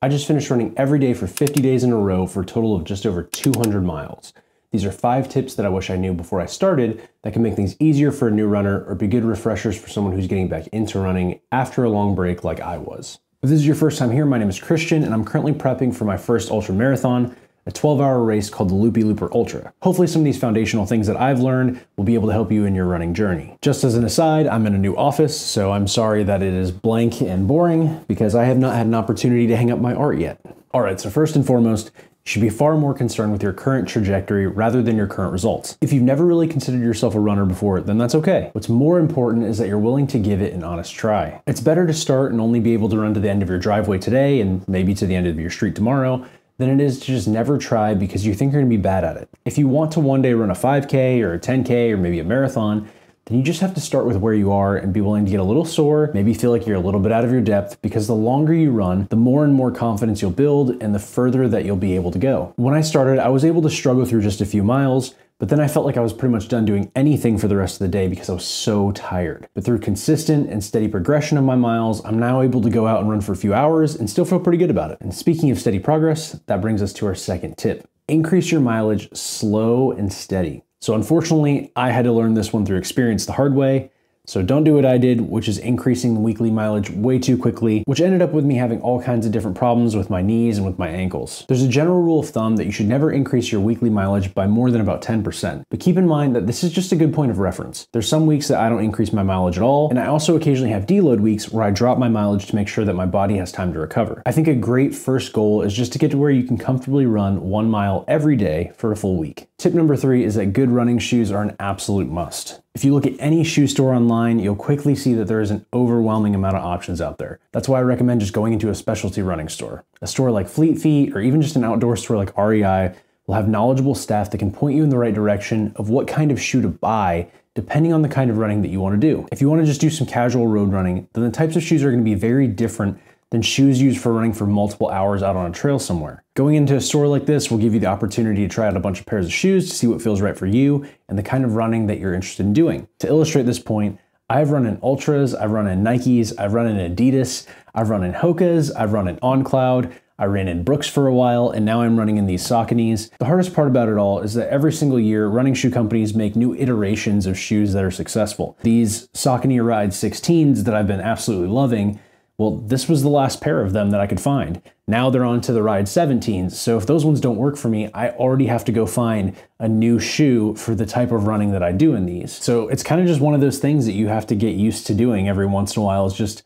I just finished running every day for 50 days in a row for a total of just over 200 miles. These are 5 tips that I wish I knew before I started that can make things easier for a new runner or be good refreshers for someone who's getting back into running after a long break like I was. If this is your first time here, my name is Christian and I'm currently prepping for my first ultra marathon, a 12-hour race called the Loopy Looper Ultra. Hopefully some of these foundational things that I've learned will be able to help you in your running journey. Just as an aside, I'm in a new office, so I'm sorry that it is blank and boring because I have not had an opportunity to hang up my art yet. All right, so first and foremost, you should be far more concerned with your current trajectory rather than your current results. If you've never really considered yourself a runner before, then that's okay. What's more important is that you're willing to give it an honest try. It's better to start and only be able to run to the end of your driveway today and maybe to the end of your street tomorrow than it is to just never try because you think you're gonna be bad at it. If you want to one day run a 5K or a 10K or maybe a marathon, then you just have to start with where you are and be willing to get a little sore, maybe feel like you're a little bit out of your depth, because the longer you run, the more and more confidence you'll build and the further that you'll be able to go. When I started, I was able to struggle through just a few miles, but then I felt like I was pretty much done doing anything for the rest of the day because I was so tired. But through consistent and steady progression of my miles, I'm now able to go out and run for a few hours and still feel pretty good about it. And speaking of steady progress, that brings us to our second tip. Increase your mileage slow and steady. So unfortunately, I had to learn this one through experience the hard way. So don't do what I did, which is increasing the weekly mileage way too quickly, which ended up with me having all kinds of different problems with my knees and with my ankles. There's a general rule of thumb that you should never increase your weekly mileage by more than about 10%. But keep in mind that this is just a good point of reference. There's some weeks that I don't increase my mileage at all, and I also occasionally have deload weeks where I drop my mileage to make sure that my body has time to recover. I think a great first goal is just to get to where you can comfortably run 1 mile every day for a full week. Tip number 3 is that good running shoes are an absolute must. If you look at any shoe store online, you'll quickly see that there is an overwhelming amount of options out there. That's why I recommend just going into a specialty running store. A store like Fleet Feet or even just an outdoor store like REI will have knowledgeable staff that can point you in the right direction of what kind of shoe to buy depending on the kind of running that you want to do. If you want to just do some casual road running, then the types of shoes are going to be very different than shoes used for running for multiple hours out on a trail somewhere. Going into a store like this will give you the opportunity to try out a bunch of pairs of shoes to see what feels right for you and the kind of running that you're interested in doing. To illustrate this point, I've run in Ultras, I've run in Nikes, I've run in Adidas, I've run in Hoka's, I've run in On Cloud, I ran in Brooks for a while, and now I'm running in these Sauconys. The hardest part about it all is that every single year, running shoe companies make new iterations of shoes that are successful. These Saucony Ride 16s that I've been absolutely loving, well, this was the last pair of them that I could find. Now they're on to the Ride 17s, so if those ones don't work for me, I already have to go find a new shoe for the type of running that I do in these. So it's kind of just one of those things that you have to get used to doing every once in a while, is just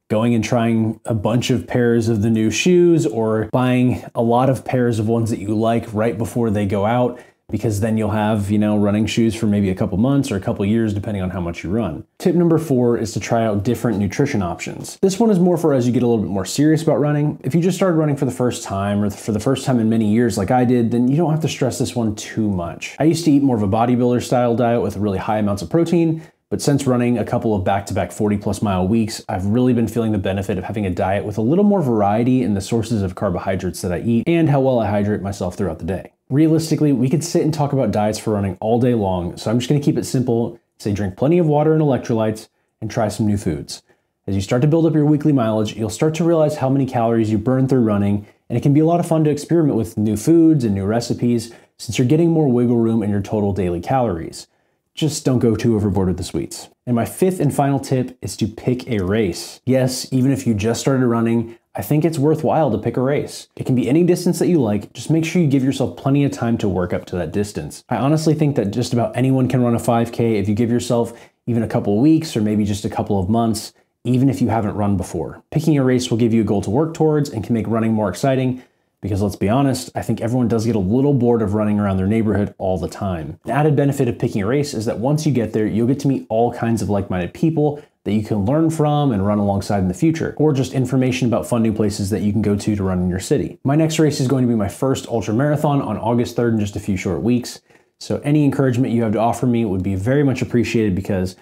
going and trying a bunch of pairs of the new shoes or buying a lot of pairs of ones that you like right before they go out, because then you'll have, running shoes for maybe a couple months or a couple years, depending on how much you run. Tip number 4 is to try out different nutrition options. This one is more for as you get a little bit more serious about running. If you just started running for the first time or for the first time in many years like I did, then you don't have to stress this one too much. I used to eat more of a bodybuilder style diet with really high amounts of protein, but since running a couple of back-to-back 40+ mile weeks, I've really been feeling the benefit of having a diet with a little more variety in the sources of carbohydrates that I eat and how well I hydrate myself throughout the day. Realistically, we could sit and talk about diets for running all day long, so I'm just gonna keep it simple, say drink plenty of water and electrolytes, and try some new foods. As you start to build up your weekly mileage, you'll start to realize how many calories you burn through running, and it can be a lot of fun to experiment with new foods and new recipes, since you're getting more wiggle room in your total daily calories. Just don't go too overboard with the sweets. And my 5th and final tip is to pick a race. Yes, even if you just started running, I think it's worthwhile to pick a race. It can be any distance that you like, just make sure you give yourself plenty of time to work up to that distance. I honestly think that just about anyone can run a 5K if you give yourself even a couple of weeks or maybe just a couple of months, even if you haven't run before. Picking a race will give you a goal to work towards and can make running more exciting, because let's be honest, I think everyone does get a little bored of running around their neighborhood all the time. An added benefit of picking a race is that once you get there, you'll get to meet all kinds of like-minded people that you can learn from and run alongside in the future, or just information about fun new places that you can go to run in your city. My next race is going to be my first ultra marathon on August 3rd in just a few short weeks. So any encouragement you have to offer me would be very much appreciated, because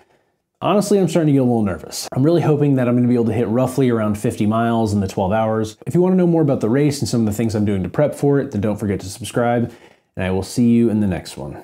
honestly, I'm starting to get a little nervous. I'm really hoping that I'm going to be able to hit roughly around 50 miles in the 12 hours. If you want to know more about the race and some of the things I'm doing to prep for it, then don't forget to subscribe, and I will see you in the next one.